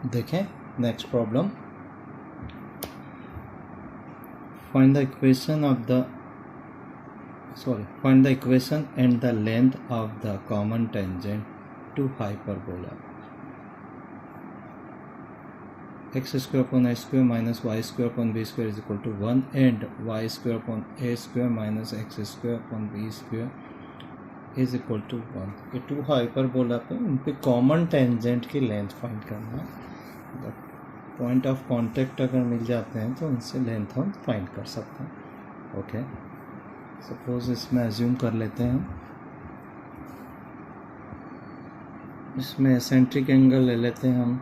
देखें next problem, find the equation and the length of the common tangent to hyperbola x square upon a square minus y square upon b square is equal to 1 and y square upon a square minus x square upon b square is equal to 1। ये to hyperbola पे उनके common tangent की length find करना है। Point of contact अगर मिल जाते हैं तो उनसे लेंथ हम फाइंड कर सकते हैं। ओके, सपोज इसमें एज्यूम कर लेते हैं, इसमें एसेंट्रिक एंगल ले लेते हैं हम,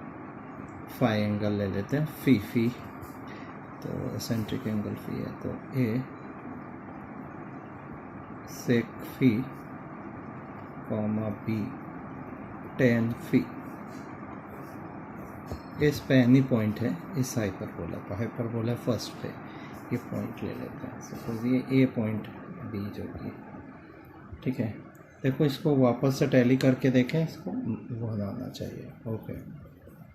फाई एंगल ले लेते हैं, फी तो एसेंट्रिक एंगल फी है तो ए सेक फी कॉमा बी टेन फी। इस पे एनी पॉइंट है इस हाइपरबोला फर्स्ट पे ये पॉइंट ले लेते हैं। सपोज ये ए पॉइंट बी जो कि ठीक है। देखो इसको वापस से टैली करके देखें, इसको वन आना चाहिए। ओके,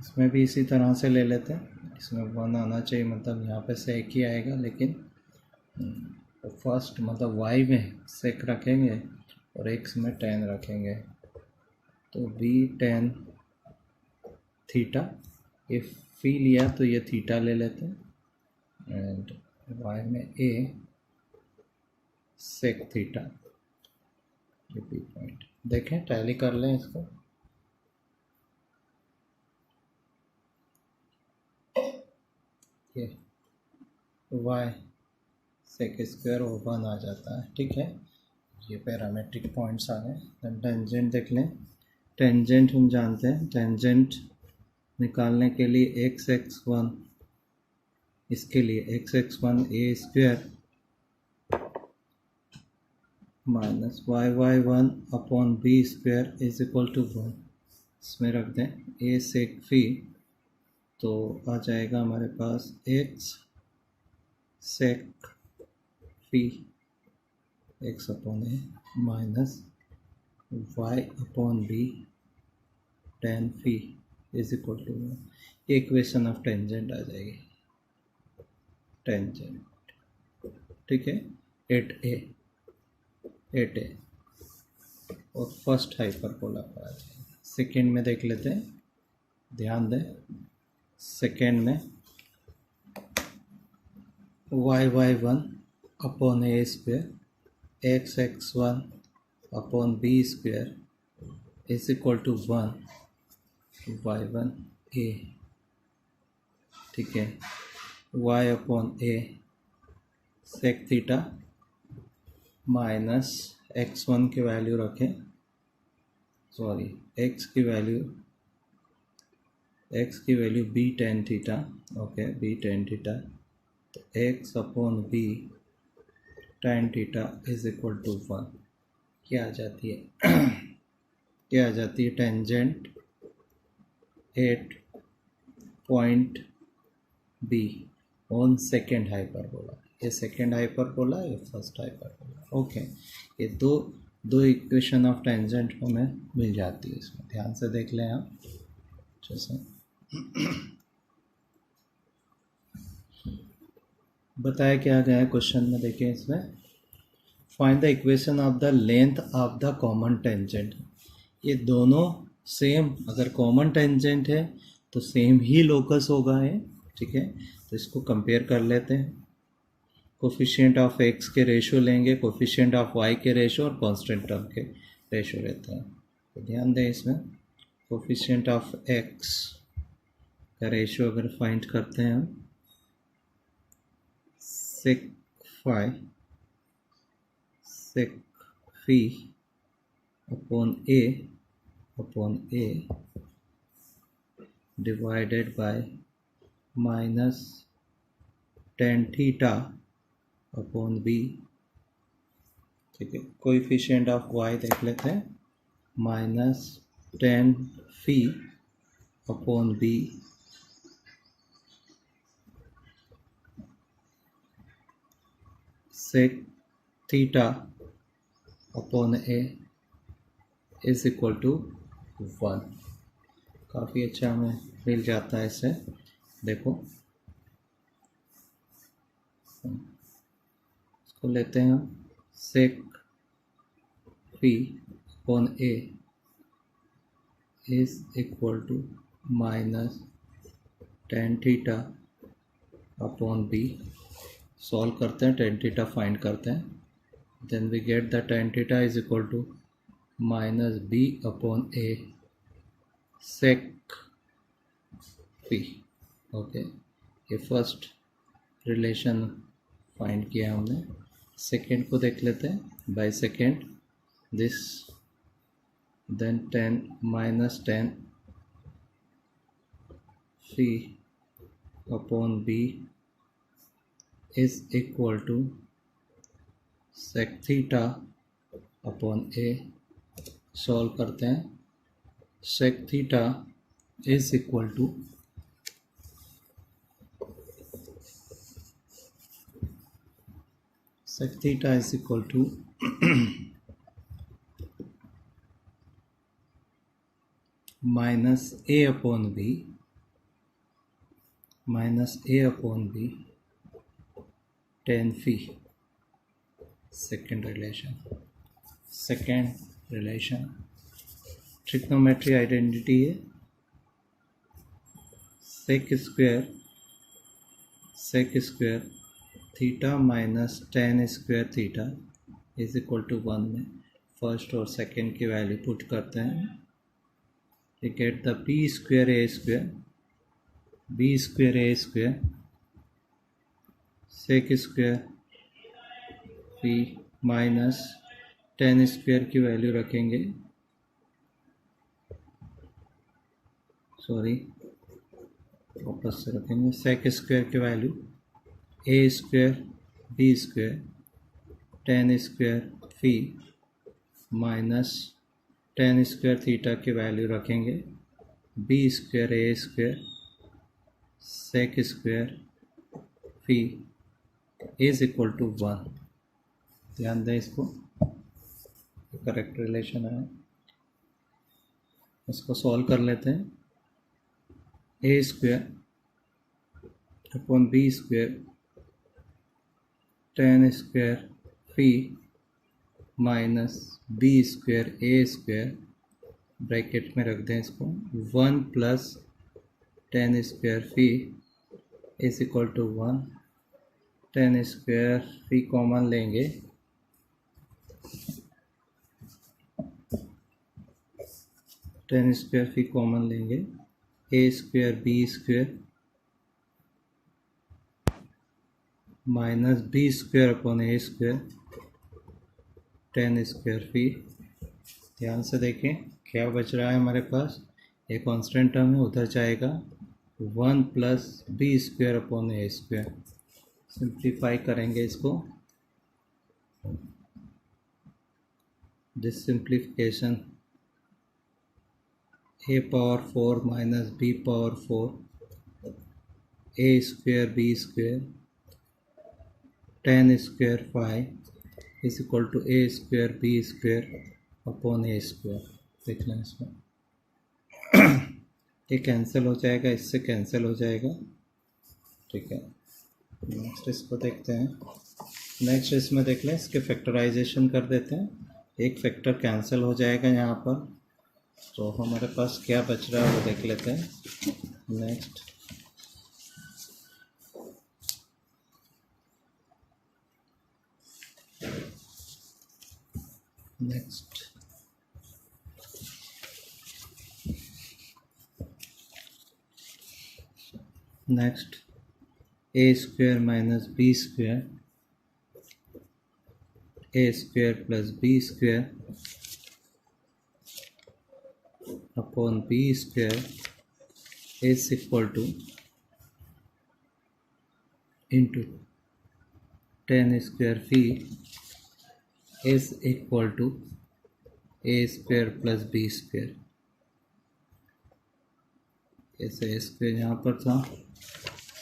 इसमें भी इसी तरह से ले लेते हैं, इसमें वन आना चाहिए, मतलब यहाँ पे सेक ही आएगा, लेकिन तो फर्स्ट मतलब वाई में सेक रखेंगे और एक्स में टेन रखेंगे, तो बी टेन थीटा। ये फी लिया तो ये थीटा ले लेते हैं एंड वाई में ए सेक थीटा, ये बी पॉइंट। देखें टैली कर लें इसको, ये वाई सेक स्क्वायर और वन आ जाता है। ठीक है, ये पैरामेट्रिक पॉइंट्स आ गए। टेंजेंट देख लें, टेंजेंट हम जानते हैं, टेंजेंट निकालने के लिए एक्स एक्स वन, इसके लिए x x one a square minus y y one upon b square is equal to one. इसमें रख दें ए सेक फी, तो आ जाएगा हमारे पास x sec phi x upon a minus y upon b tan phi is equal to one. ये equation of tangent आ जाएगी, टेंजेंट। ठीक है, एट ए और फर्स्ट हाइपरबोला पर आ जाएगा। सेकेंड में देख लेते हैं, ध्यान दें, सेकेंड में y y one upon a square x x one upon b square is equal to one y one a. ठीक है, y upon a sec theta minus x one की वैल्यू रखें, सॉरी एक्स की value b tan theta. Okay, b tan theta, तो x upon b tan theta is equal to one. क्या आ जाती है क्या आ जाती है tangent at point B on second hyperbola. ये सेकेंड हाइपरबोला, ये फर्स्ट हाइपरबोला। ओके, ये दो इक्वेशन ऑफ टेंजेंट हमें मिल जाती है। इसमें ध्यान से देख लें आप, जैसे बताया क्या गया है क्वेश्चन में। देखिए इसमें find the equation of the length of the common tangent. ये दोनों सेम, अगर कॉमन टेंजेंट है तो सेम ही लोकस होगा ये। ठीक है, तो इसको कंपेयर कर लेते हैं। कोफिशिएंट ऑफ एक्स के रेशो लेंगे, कोफिशिएंट ऑफ वाई के रेशो और कांस्टेंट टर्म के रेशो लेते हैं। तो ध्यान दें, इसमें कोफिशिएंट ऑफ एक्स का रेशो अगर फाइंड करते हैं हम, sec phi sec fee upon A divided by minus tan theta upon B. ठीक है, कोएफिशिएंट ऑफ वाई देख लेते हैं, minus ten fee upon B sec theta upon a is equal to one. काफ़ी अच्छा हमें मिल जाता है इससे। देखो इसको लेते हैं हम, sec p upon a is equal to minus tan theta upon b. Solve करते हैं, टेन थीटा फाइंड करते हैं, then we get the tan theta is equal to minus b upon a sec p. Okay, ये first relation find किया हमने। Second को देख लेते हैं। By second this, then 10 minus 10 c upon b is equal to sec theta upon a. Solve करते हैं, sec theta is equal to sec theta is equal to minus a upon b tan phi। second relation trigonometry identity है sec square theta minus tan square theta is equal to 1 में first और second की value put करते हैं। We get the b square a square sec square p minus tan square की value रखेंगे, sorry वापस से रखेंगे, सेक स्क्वायर की value a square b square tan square phi minus tan square theta की value रखेंगे, b square a square sec square phi is equal to 1। ध्यान दें, इसको करेक्ट रिलेशन है। इसको सॉल्व कर लेते हैं। A square upon b square tan square phi minus b square a square bracket में रख दें इसको, 1 plus tan square phi is equal to 1। Tan square phi common लेंगे, टेन स्क्वायर फी कॉमन लेंगे, a square b square minus b square upon a square tan square phi. ध्यान से देखें क्या बच रहा है हमारे पास, एक कांस्टेंट टर्म है, उधर जाएगा 1 plus b square upon a square. Simplify करेंगे इसको, this simplification a power 4 minus b power 4 a square b square tan square 5 is equal to a square b square upon a square. देख लें इसमें ये cancel हो जाएगा, इससे cancel हो जाएगा, ठीक है। नेक्स्ट इसको देखते हैं। नेक्स्ट इसमें देख लें, इसके फैक्टराइजेशन कर देते हैं, एक फैक्टर कैंसिल हो जाएगा यहाँ पर, तो हमारे पास क्या बच रहा है वो देख लेते हैं। Next next a square minus b square a square plus b square upon b square is equal to into tan square phi is equal to a square plus b square. ऐसे ए स्क्वायर यहाँ पर था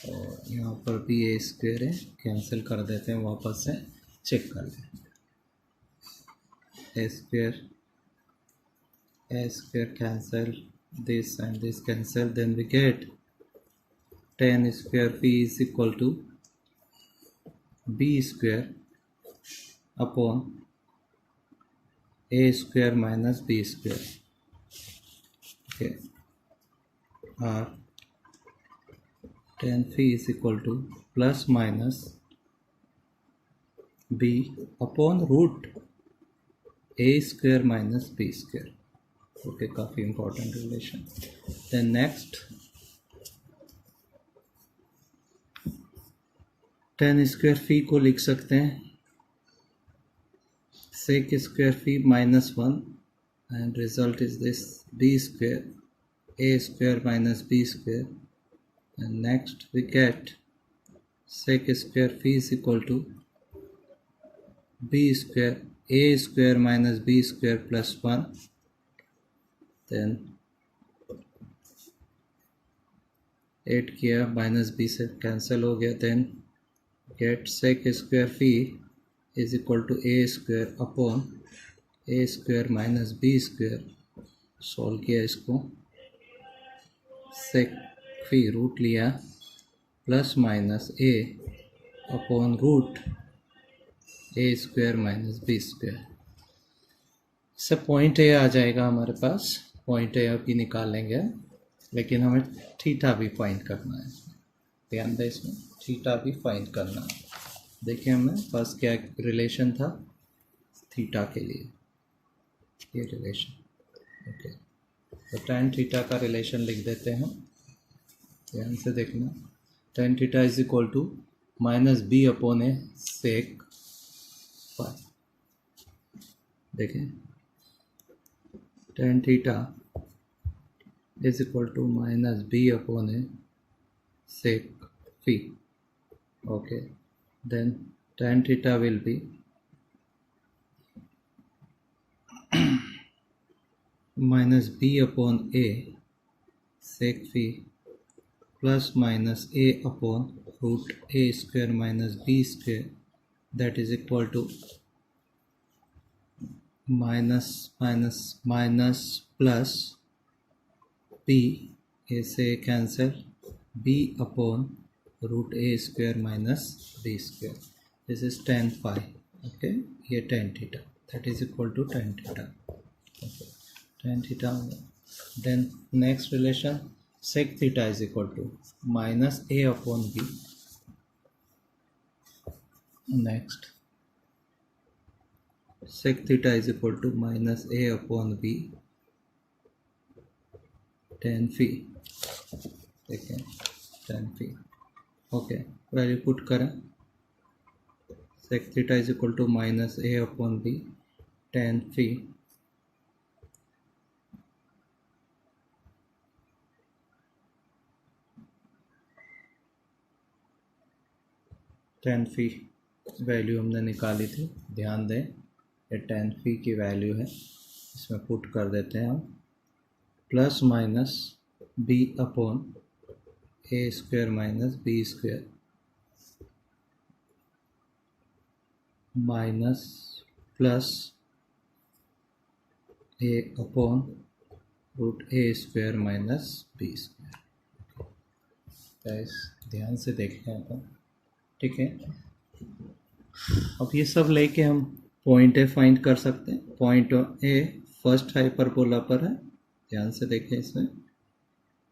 और यहाँ पर भी ए square है, cancel कर देते हैं, वापस से चेक कर लें। A square cancel, this and this cancel, then we get tan square phi is equal to b square upon a square minus b square. Okay, or tan phi is equal to plus minus b upon root a square minus b square. Okay, काफ़ी important relation. Then next, tan square phi को लिख सकते हैं sec square phi minus 1 and result is this b square a square minus b square, and next we get sec square phi is equal to b square a square minus b square plus 1, then 8 किया minus b से cancel हो गया, then get sec square phi is equal to a square upon a square minus b square. Solve किया इसको, sec phi root लिया plus minus a upon root a square minus b square. इससे point a आ जाएगा हमारे पास. Point A भी निकाल लेंगे, लेकिन हमें थीटा भी फाइंड करना है. ध्यान दें, इसमें थीटा भी फाइंड करना है. देखिए हमें पास क्या रिलेशन था थीटा के लिए, ये रिलेशन. ओके, तो tan थीटा का रिलेशन लिख देते हैं. ध्यान से देखना, tan theta is equal to minus b upon a sec phi. देखें, tan theta is equal to minus b upon a sec phi. Okay, then tan theta will be minus b upon a sec phi plus minus a upon root a square minus b square, that is equal to minus plus b, a से cancel, b upon root a square minus b square. This is tan phi. Okay, ये tan theta, that is equal to tan theta. Okay, tan theta. Then next relation, sec theta is equal to minus a upon b. Next, sec theta is equal to minus a upon b tan phi. ठीक है, tan phi. Okay, value put करें. sec theta is equal to minus a upon b tan phi value हमने निकाली थी. ध्यान दें, ये tan phi की वैल्यू है, इसमें पुट कर देते हैं हम. Plus minus b upon a square minus b square minus plus a upon root a square minus b square. Guys ध्यान से देखें अपन. ठीक है, अब ये सब लेके हम पॉइंट ए फाइंड कर सकते हैं. पॉइंट ए फर्स्ट हाइपरबोला पर है. ध्यान से देखें, इसमें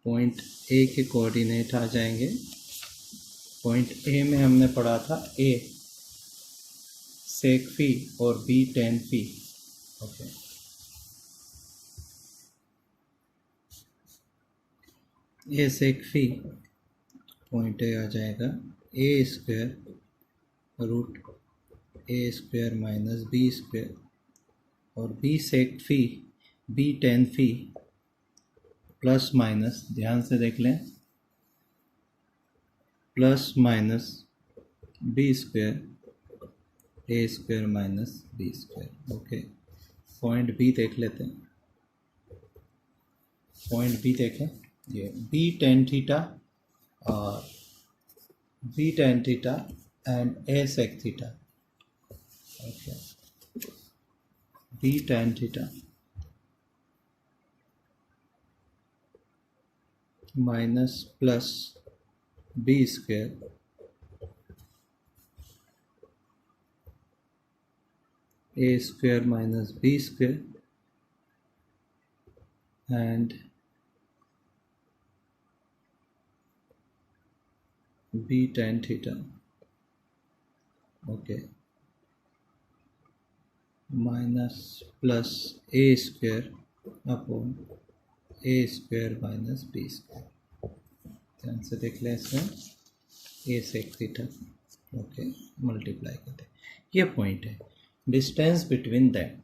पॉइंट ए के कोऑर्डिनेट आ जाएंगे. पॉइंट ए में हमने पढ़ा था ए सेक फी और b tan phi. Okay, a sec phi point a आ जाएगा a square root a square minus b square, और b sec phi b tan phi plus minus, ध्यान से देख लें, plus minus b square a square minus b square. Okay, point b देख लेते हैं. पॉइंट बी देखें, ये बी tan थीटा और b tan theta and a sec theta. Okay, b tan theta minus plus b square a square minus b square and b tan theta, okay, minus plus a square upon a square minus b square. ध्यान से देख लें इसमें a sec theta, okay, multiply करते हैं, ये point है, distance between that.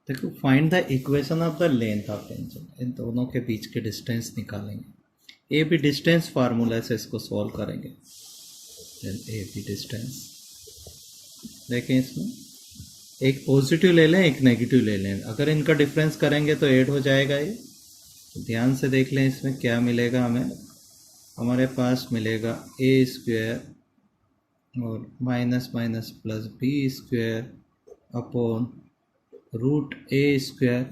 देखो find the equation of the length of tangent, इन दोनों के बीच के डिस्टेंस निकालेंगे। ए बी डिस्टेंस फार्मूला से इसको सॉल्व करेंगे। देन ए बी डिस्टेंस देखें, इसमें एक पॉजिटिव ले लें एक नेगेटिव ले लें, अगर इनका डिफरेंस करेंगे तो ऐड हो जाएगा ये। ध्यान से देख लें इसमें क्या मिलेगा हमें, हमारे पास मिलेगा ए स्क्वायर और minus minus plus b square upon root a square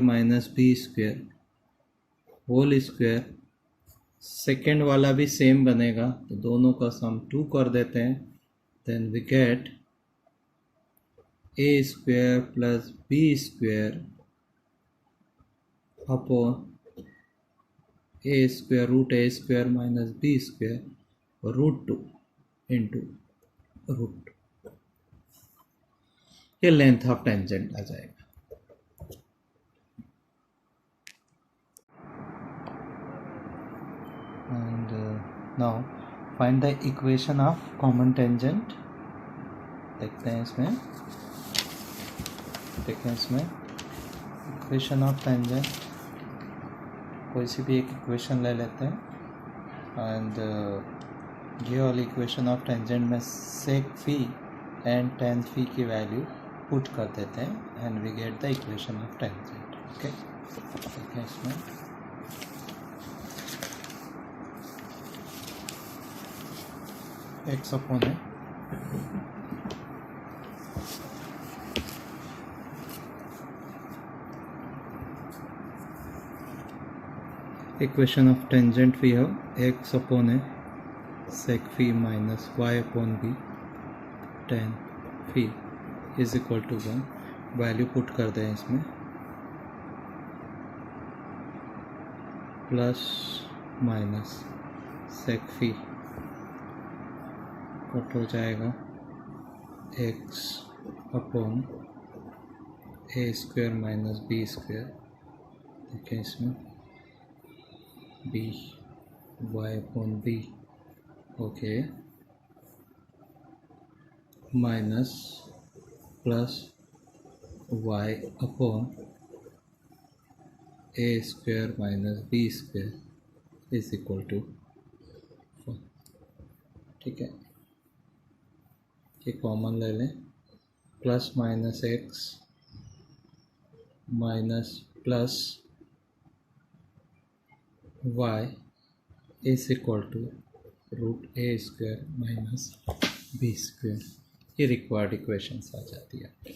minus b square whole square. Second वाला भी सेम बनेगा तो दोनों का सम 2 कर देते हैं। Then we get a square plus b square upon a square minus b square root 2 into root. ये लेंथ ऑफ टेंजेंट आ जाएगा। And now find the equation of common tangent. देखते हैं इसमें, देखें इसमें इक्वेशन ऑफ टेंजेंट, कोई सी भी एक इक्वेशन ले लेते हैं एंड ये वाली इक्वेशन ऑफ टेंजेंट में सेक फी एंड टेन फी की वैल्यू पुट कर देते हैं and we get the equation of tangent. Okay, देखें इसमें एक्स अपॉन है equation of tangent we have x upon है sec phi minus y upon b tan phi is equal to 1। Value put कर दें इसमें, plus minus sec phi cut हो जाएगा x upon a square minus b square. देखें इसमें b y upon b, okay, minus plus y upon a square minus b square is equal to 4। ठीक है, ये कॉमन ले लें, plus minus x minus plus y is equal to root a square minus b square. ये required equations आ जाती है आपकी।